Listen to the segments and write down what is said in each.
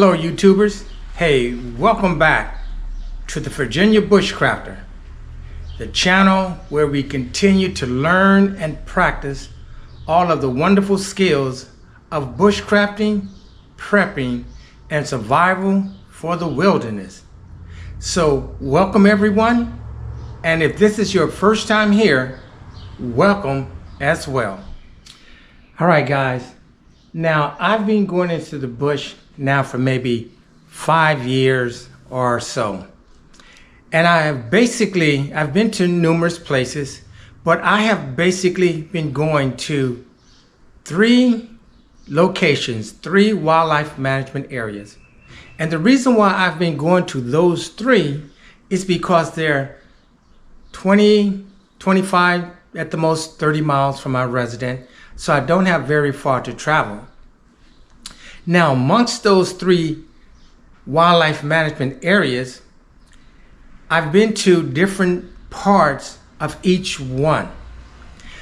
Hello YouTubers. Hey, welcome back to the Virginia Bushcrafter, the channel where we continue to learn and practice all of the wonderful skills of bushcrafting, prepping, and survival for the wilderness. So welcome everyone, and if this is your first time here, welcome as well. All right guys, now I've been going into the bush now for maybe 5 years or so. And I've been to numerous places, but I have basically been going to 3 locations, 3 wildlife management areas. And the reason why I've been going to those 3 is because they're 20, 25, at the most 30 miles from my residence, so I don't have very far to travel. Now, amongst those 3 wildlife management areas, I've been to different parts of each one.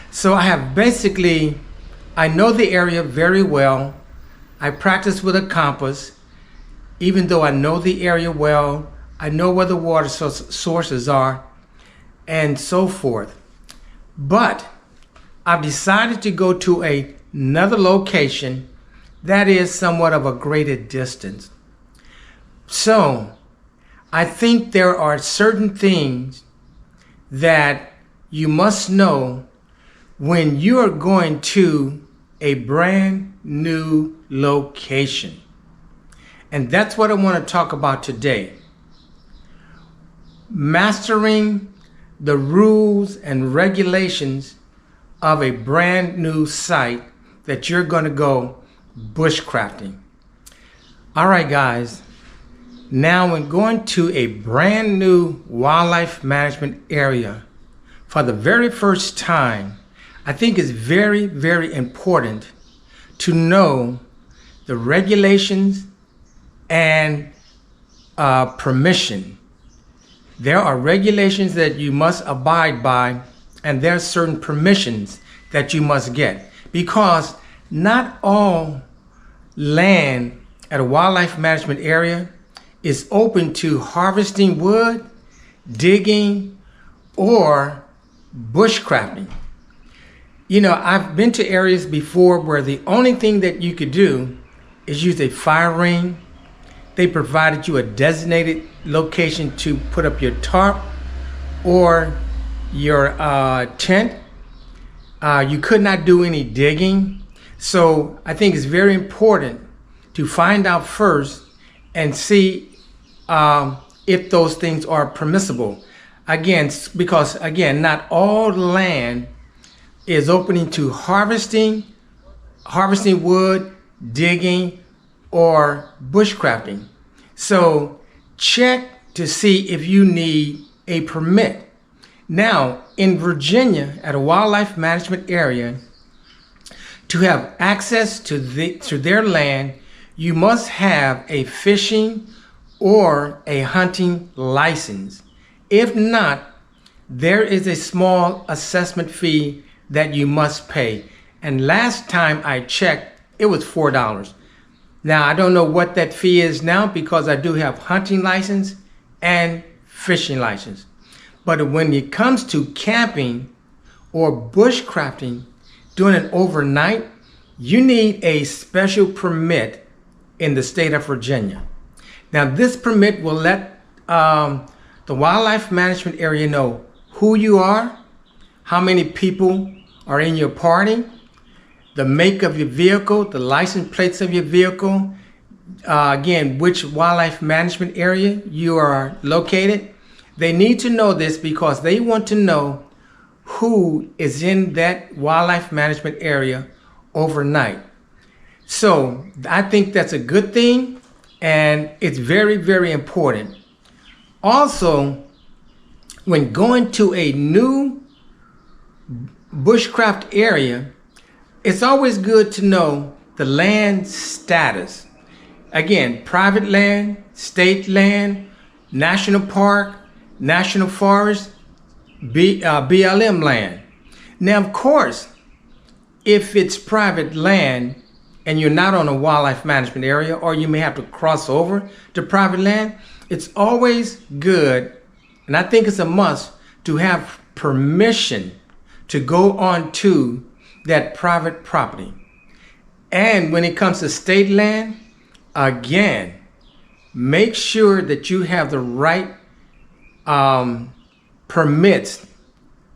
So I know the area very well. I practice with a compass. Even though I know the area well, I know where the water sources are and so forth. But I've decided to go to another location that is somewhat of a greater distance. So I think there are certain things that you must know when you are going to a brand new location. And that's what I want to talk about today. Mastering the rules and regulations of a brand new site that you're going to go bushcrafting. All right guys, now when going to a brand new wildlife management area for the very first time, I think it's very, very important to know the regulations and permission. There are regulations that you must abide by, and there are certain permissions that you must get, because not all land at a wildlife management area is open to harvesting wood, digging, or bushcrafting. You know, I've been to areas before where the only thing that you could do is use a fire ring. They provided you a designated location to put up your tarp or your tent. You could not do any digging. So I think it's very important to find out first and see if those things are permissible. Again, because not all land is opening to harvesting wood, digging, or bushcrafting. So check to see if you need a permit. Now, in Virginia, at a wildlife management area, to have access to their land, you must have a fishing or a hunting license. If not, there is a small assessment fee that you must pay. And last time I checked, it was $4. Now, I don't know what that fee is now because I do have hunting license and fishing license. But when it comes to camping or bushcrafting, doing it overnight, you need a special permit in the state of Virginia. Now, this permit will let the wildlife management area know who you are, how many people are in your party, the make of your vehicle, the license plates of your vehicle, again, which wildlife management area you are located. They need to know this because they want to know who is in that wildlife management area overnight. So I think that's a good thing, and it's very, very important. Also, when going to a new bushcraft area, it's always good to know the land status. Again, private land, state land, national park, national forest, BLM land. Now, of course, if it's private land and you're not on a wildlife management area, or you may have to cross over to private land, it's always good, and I think it's a must, to have permission to go on to that private property. And when it comes to state land, again, make sure that you have the right permits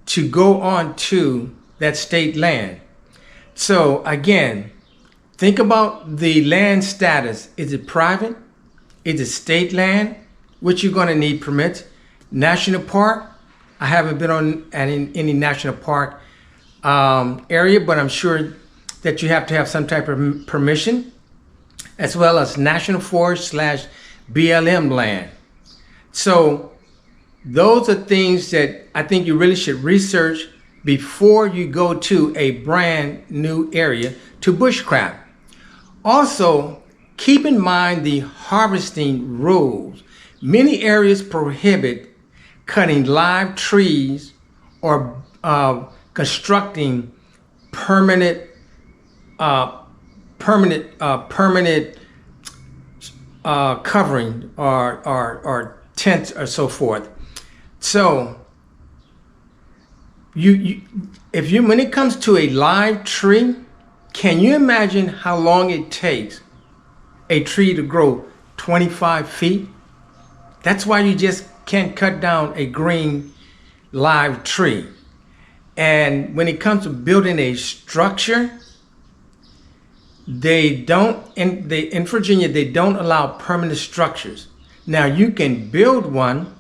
to go on to that state land. So again, think about the land status. Is it private? Is it state land, which you're going to need permits? National park? I haven't been on any national park area, but I'm sure that you have to have some type of permission, as well as national forest / BLM land. So those are things that I think you really should research before you go to a brand new area to bushcraft. Also, keep in mind the harvesting rules. Many areas prohibit cutting live trees or constructing permanent covering or tents or so forth. So when it comes to a live tree, can you imagine how long it takes a tree to grow 25 feet? That's why you just can't cut down a green live tree. And when it comes to building a structure, in Virginia, they don't allow permanent structures. Now you can build one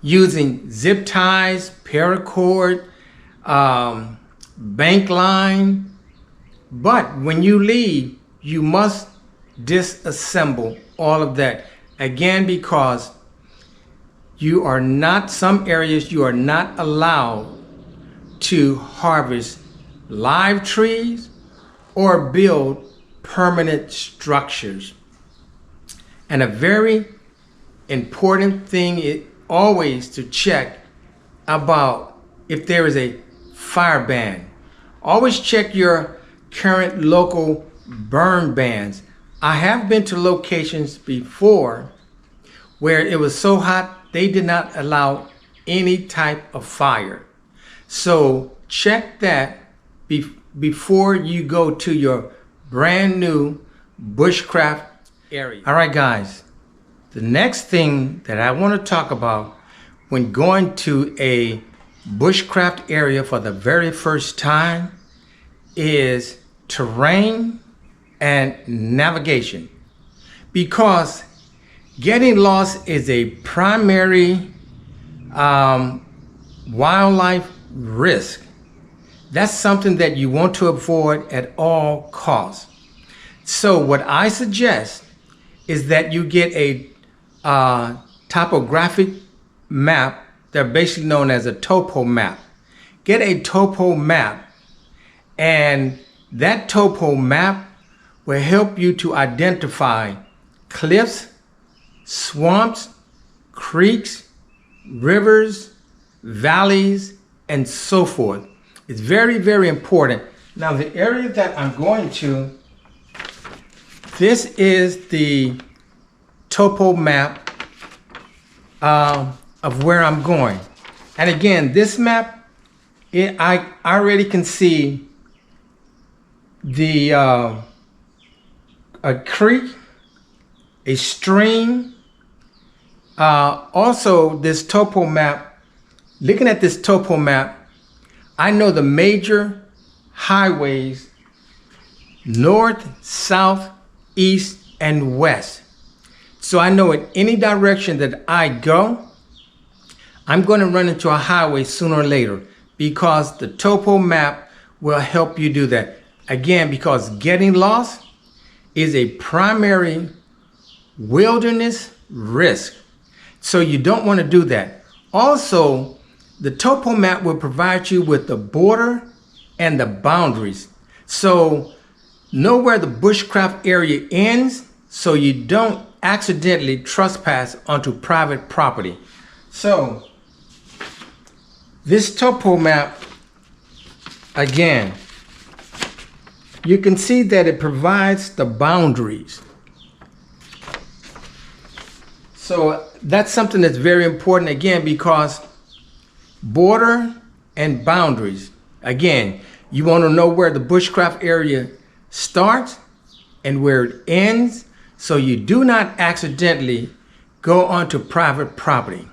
using zip ties, paracord, bank line, but when you leave, you must disassemble all of that. Again, because some areas you are not allowed to harvest live trees or build permanent structures. And a very important thing is always to check about if there is a fire ban. Always check your current local burn bans. I have been to locations before where it was so hot they did not allow any type of fire. So check that before you go to your brand new bushcraft area. All right, guys, the next thing that I want to talk about when going to a bushcraft area for the very first time is terrain and navigation, because getting lost is a primary wildlife risk. That's something that you want to avoid at all costs. So what I suggest is that you get a topographic map. They're basically known as a topo map. Get a topo map, and that topo map will help you to identify cliffs, swamps, creeks, rivers, valleys, and so forth. It's very, very important. Now, the area that I'm going to, this is the topo map of where I'm going. And again, this map, I already can see a creek, a stream. Also, this topo map, looking at this topo map, I know the major highways north, south, east, and west. So I know in any direction that I go, I'm going to run into a highway sooner or later, because the topo map will help you do that. Again, because getting lost is a primary wilderness risk. So you don't want to do that. Also, the topo map will provide you with the border and the boundaries. So know where the bushcraft area ends, so you don't accidentally trespass onto private property. So this topo map, again, you can see that it provides the boundaries. So that's something that's very important, again, because border and boundaries. Again, you want to know where the bushcraft area starts and where it ends, so you do not accidentally go onto private property.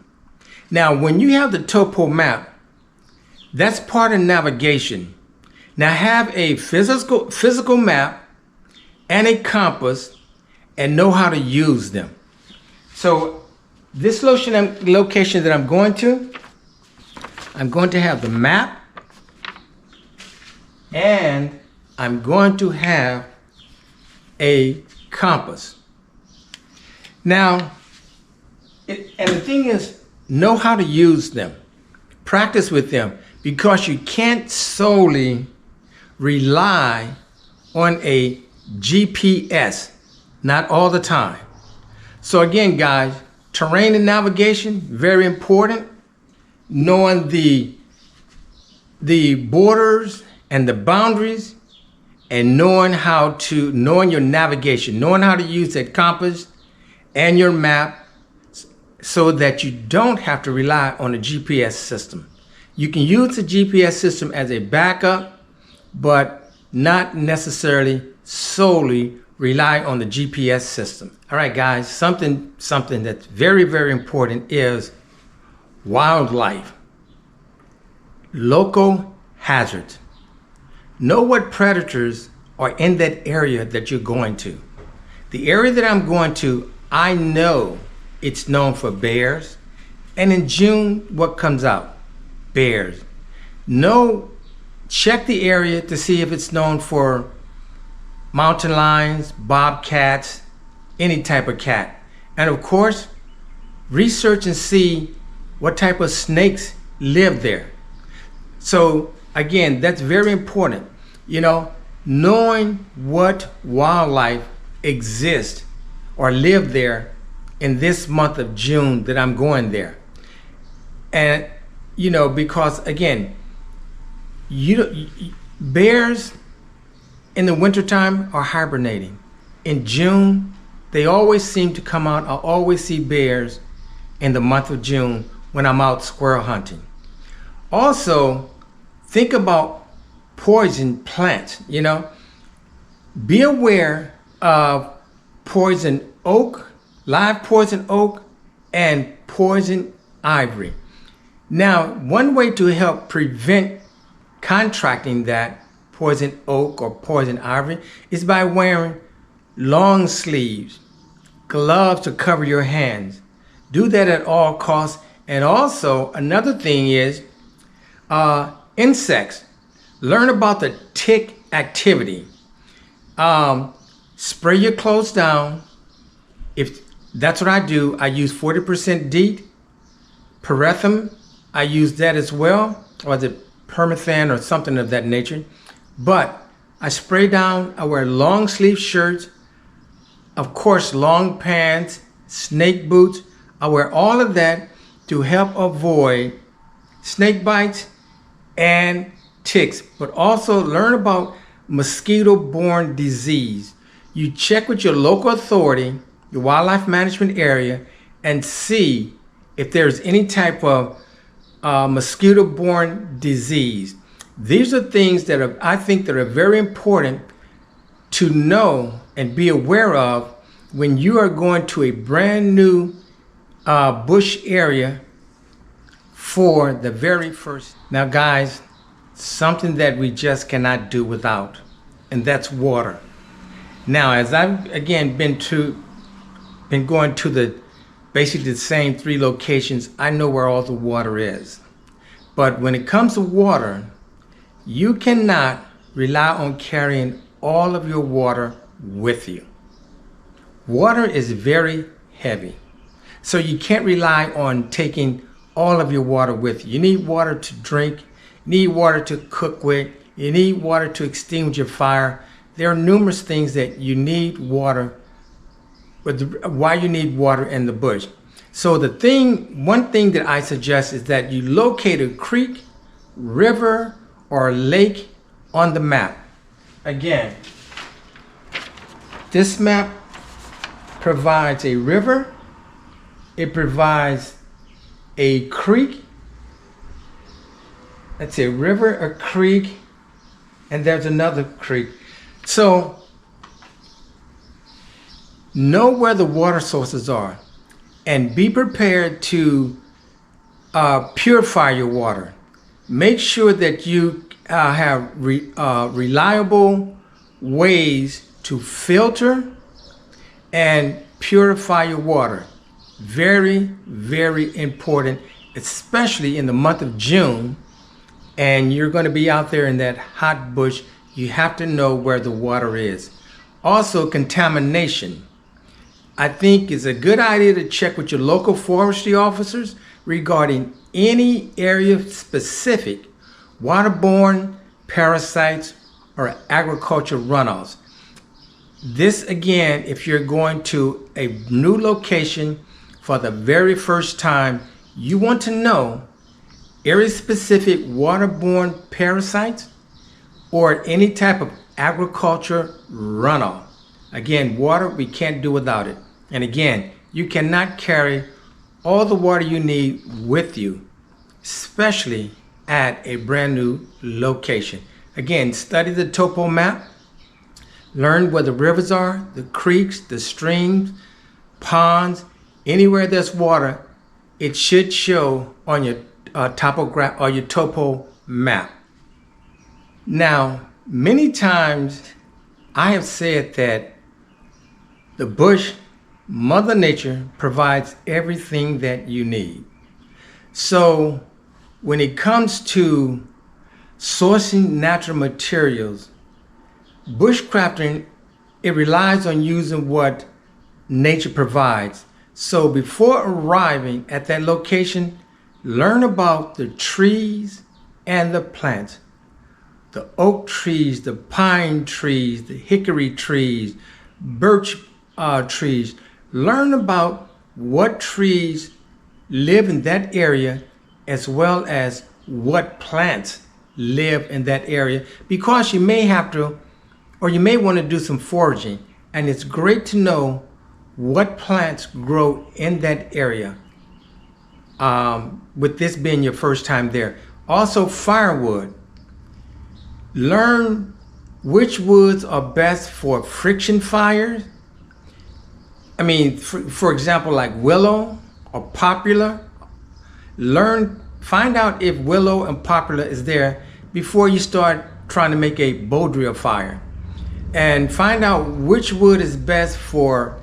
Now, when you have the topo map, that's part of navigation. Now, have a physical map and a compass and know how to use them. So this location that I'm going to have the map, and I'm going to have a compass. Now, and the thing is, know how to use them. Practice with them, because you can't solely rely on a GPS, not all the time. So again, guys, terrain and navigation, very important. Knowing the borders and the boundaries, and knowing your navigation, knowing how to use that compass and your map, so that you don't have to rely on a GPS system. You can use the GPS system as a backup, but not necessarily solely rely on the GPS system. All right, guys, something that's very, very important is wildlife, local hazards. Know what predators are in that area that you're going to. The area that I'm going to, I know it's known for bears. And in June, what comes out? Bears. Check the area to see if it's known for mountain lions, bobcats, any type of cat. And of course, research and see what type of snakes live there. So again, that's very important. Knowing what wildlife exists or live there in this month of June that I'm going there. And because again, bears in the wintertime are hibernating. In June, they always seem to come out. I always see bears in the month of June when I'm out squirrel hunting. Also, think about poison plants. Be aware of poison oak, live poison oak, and poison ivy. Now, one way to help prevent contracting that poison oak or poison ivy is by wearing long sleeves, gloves to cover your hands. Do that at all costs. And also, another thing is insects. Learn about the tick activity. Spray your clothes down. If that's what I do, I use 40% DEET. Pyrethrum, I use that as well, or the permethan or something of that nature. But I spray down, I wear long sleeve shirts, of course long pants, snake boots. I wear all of that to help avoid snake bites and ticks, but also learn about mosquito-borne disease. You check with your local authority, your wildlife management area, and see if there's any type of mosquito-borne disease. These are things that I think that are very important to know and be aware of when you are going to a brand new bush area for the very first. Now guys, something that we just cannot do without, and that's water. Now, as I've again been going to basically the same 3 locations, I know where all the water is. But when it comes to water, you cannot rely on carrying all of your water with you. Water is very heavy, so you can't rely on taking all of your water with you. You need water to drink, you need water to cook with, you need water to extinguish your fire. There are numerous things that you need water, but why you need water in the bush. So one thing that I suggest is that you locate a creek, river, or lake on the map. again, this map provides a river, it provides a creek, let's say a river, a creek, and there's another creek. So know where the water sources are and be prepared to purify your water. Make sure that you have reliable ways to filter and purify your water. Very, very important, especially in the month of June, and you're going to be out there in that hot bush. You have to know where the water is. Also, contamination. I think it's a good idea to check with your local forestry officers regarding any area specific waterborne parasites or agricultural runoffs. This again, if you're going to a new location for the very first time, you want to know area specific waterborne parasites or any type of agriculture runoff. Again, water, we can't do without it. And again, you cannot carry all the water you need with you, especially at a brand new location. Again, study the topo map, learn where the rivers are, the creeks, the streams, ponds, anywhere there's water, it should show on your topograph or your topo map. Now, many times I have said that the bush, Mother Nature, provides everything that you need. So when it comes to sourcing natural materials, bushcrafting, it relies on using what nature provides. So before arriving at that location, learn about the trees and the plants. The oak trees, the pine trees, the hickory trees, birch trees. Learn about what trees live in that area as well as what plants live in that area, because you may have to, or you may want to do some foraging, and it's great to know what plants grow in that area, with this being your first time there. Also, firewood. Learn which woods are best for friction fires. I mean, for example, like willow or poplar. Find out if willow and poplar is there before you start trying to make a boudreaux fire. And find out which wood is best for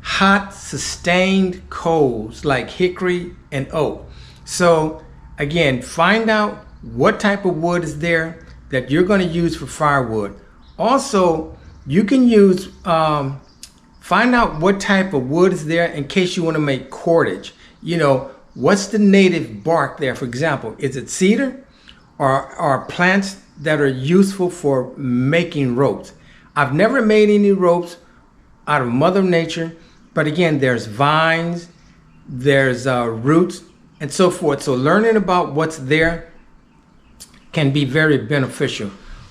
hot, sustained coals like hickory and oak. So again, find out what type of wood is there that you're going to use for firewood. Also, you can use, find out what type of wood is there in case you want to make cordage. You know, what's the native bark there? For example, is it cedar or plants that are useful for making ropes? I've never made any ropes out of Mother Nature, but again, there's vines, there's roots, and so forth. So learning about what's there can be very beneficial.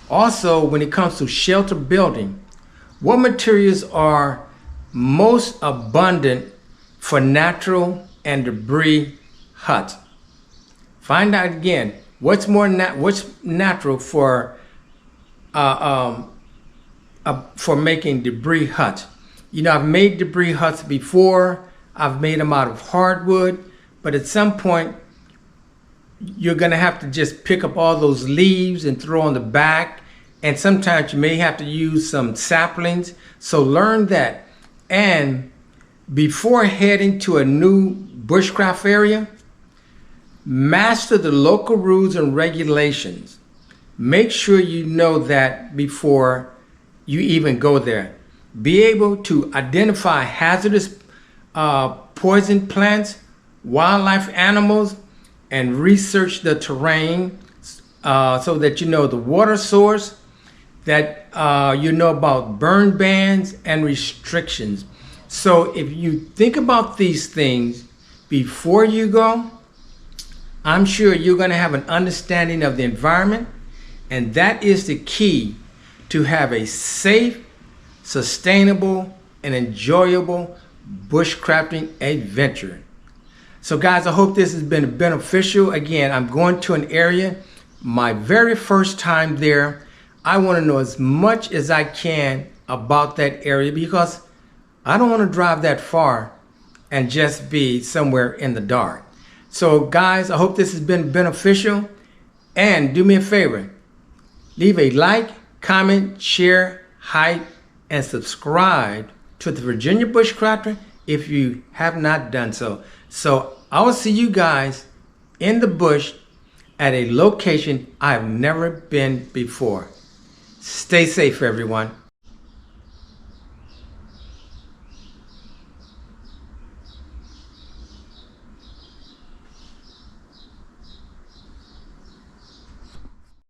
Also, when it comes to shelter building, what materials are most abundant for natural and debris huts? Find out again what's natural for making debris huts. You know, I've made debris huts before. I've made them out of hardwood, but at some point you're going to have to just pick up all those leaves and throw on the back, and sometimes you may have to use some saplings. So learn that. And before heading to a new bushcraft area, master the local rules and regulations. Make sure you know that before you even go there. Be able to identify hazardous poison plants, wildlife animals, and research the terrain so that you know the water source, that you know about burn bans and restrictions. So if you think about these things before you go, I'm sure you're going to have an understanding of the environment, and that is the key to have a safe, sustainable, and enjoyable bushcrafting adventure. So guys, I hope this has been beneficial. Again, I'm going to an area, my very first time there. I want to know as much as I can about that area because I don't want to drive that far and just be somewhere in the dark. So guys, I hope this has been beneficial. And do me a favor, leave a like, comment, share, hype, and subscribe to the Virginia Bushcrafter if you have not done so. So I will see you guys in the bush at a location I've never been before. Stay safe, everyone.